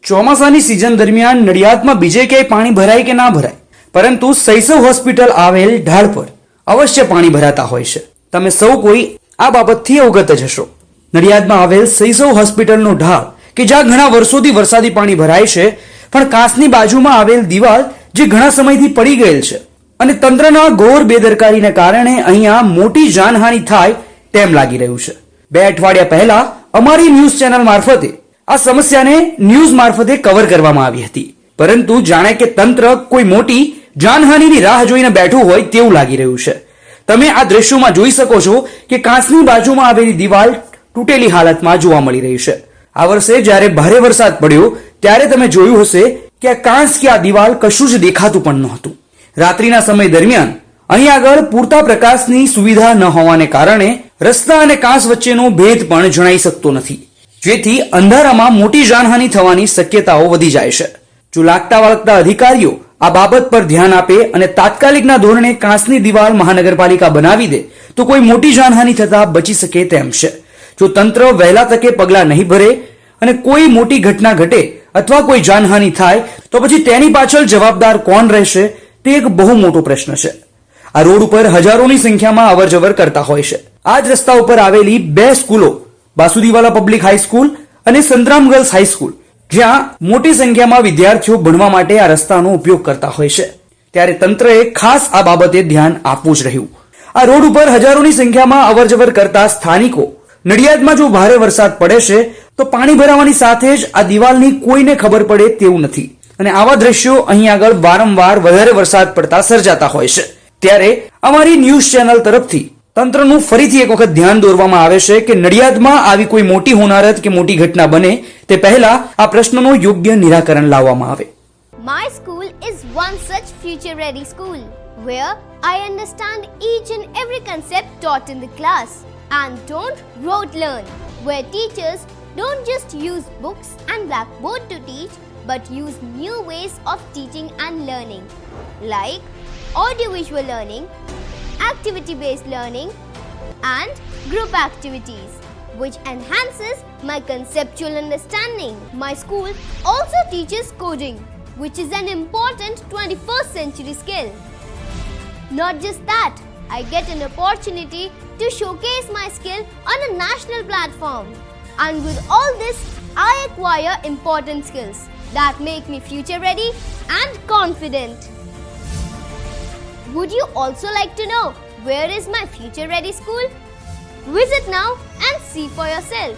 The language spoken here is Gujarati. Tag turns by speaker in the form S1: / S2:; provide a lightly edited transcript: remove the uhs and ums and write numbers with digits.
S1: ચોમાસાની સિઝન દરમિયાન નડિયાદમાં બીજે ક્યાંય પાણી ભરાય કે ના ભરાય, પરંતુ શૈશવ હોસ્પિટલ આવેલ ઢાળ પર અવશ્ય પાણી ભરાતા હોય છે. તમે સૌ કોઈ આ બાબતથી અવગત જ હશો. નડિયાદમાં આવેલ શૈશવ હોસ્પિટલનો ઢાળ કે જ્યાં ઘણા વર્ષોથી વરસાદી પાણી ભરાય છે, પણ કાંસની બાજુમાં આવેલ દિવાલ જે ઘણા સમયથી પડી ગયેલ છે અને તંત્રના ઘોર બેદરકારીને કારણે અહીંયા મોટી જાનહાનિ થાય તેમ લાગી રહ્યું છે. 2 અઠવાડિયા પહેલા અમારી ન્યૂઝ ચેનલ મારફતે આ સમસ્યાને ન્યૂઝ મારફતે કવર કરવામાં આવી હતી, પરંતુ જાણે કે તંત્ર કોઈ મોટી જાનહાનિની રાહ જોઈને બેઠું હોય તેવું લાગી રહ્યું છે. તમે આ દ્રશ્યોમાં જોઈ શકો છો કે કાંસની બાજુમાં આવેલી દિવાલ તૂટેલી હાલતમાં જોવા મળી રહી છે. આ વર્ષે જ્યારે ભારે વરસાદ પડ્યો ત્યારે તમે જોયું હશે કે આ કાંસ કે આ દિવાલ કશું જ દેખાતું પણ નહોતું. રાત્રિના સમય દરમિયાન અહીં આગળ પૂરતા પ્રકાશની સુવિધા ન હોવાને કારણે રસ્તા અને કાંસ વચ્ચેનો ભેદ પણ જણાઈ શકતો નથી, જેથી અંધારામાં મોટી જાનહાનિ થવાની શક્યતાઓ વધી જાય છે. જો લાગતા વળગતા અધિકારીઓ આ બાબત પર ધ્યાન આપે અને તાત્કાલિકના ધોરણે કાંસની દિવાલ મહાનગરપાલિકા બનાવી દે તો કોઈ મોટી જાનહાનિ થતા બચી શકે તેમ છે. જો તંત્ર વહેલા તકે પગલાં નહીં ભરે અને કોઈ મોટી ઘટના ઘટે અથવા કોઈ જાનહાનિ થાય તો પછી તેની પાછળ જવાબદાર કોણ રહેશે તે એક બહુ મોટો પ્રશ્ન છે. આ રોડ ઉપર હજારોની સંખ્યામાં અવરજવર કરતા હોય છે. આ જ રસ્તા ઉપર આવેલી 2 સ્કૂલો, બાસુદીવાલા પબ્લિક હાઈસ્કૂલ અને સંતરામ ગર્લ્સ હાઈસ્કૂલ, જ્યાં મોટી સંખ્યામાં વિદ્યાર્થીઓ ભણવા માટે આ રસ્તાનો ઉપયોગ કરતા હોય છે, ત્યારે તંત્રએ ખાસ આ બાબતે ધ્યાન આપવું જ રહ્યું. આ રોડ ઉપર હજારોની સંખ્યામાં અવરજવર કરતા સ્થાનિકો નડિયાદમાં જો ભારે વરસાદ પડે છે તો પાણી ભરાવાની સાથે જ આ દિવાલની કોઈને ખબર પડે તેવું નથી, અને આવા દ્રશ્યો અહીં આગળ વારંવાર વધારે વરસાદ પડતા સર્જાતા હોય છે. ત્યારે અમારી ન્યૂઝ ચેનલ તરફથી તંત્રનું ફરીથી એક વખત ધ્યાન દોરવામાં આવે છે કે નડિયાદમાં આવી કોઈ મોટી હોનારત કે મોટી ઘટના બને તે પહેલા આ પ્રશ્નનો યોગ્ય નિરાકરણ લાવવામાં આવે.
S2: My school is one such future ready school where I understand each and every concept taught in the class and don't rote learn, where teachers don't just use books and blackboard to teach but use new ways of teaching and learning like audiovisual learning, activity-based learning and group activities, which enhances my conceptual understanding. My school also teaches coding, which is an important 21st century skill. Not just that, I get an opportunity to showcase my skill on a national platform. And with all this, I acquire important skills that make me future ready and confident. Would you also like to know where is my future ready school? Visit now and see for yourself.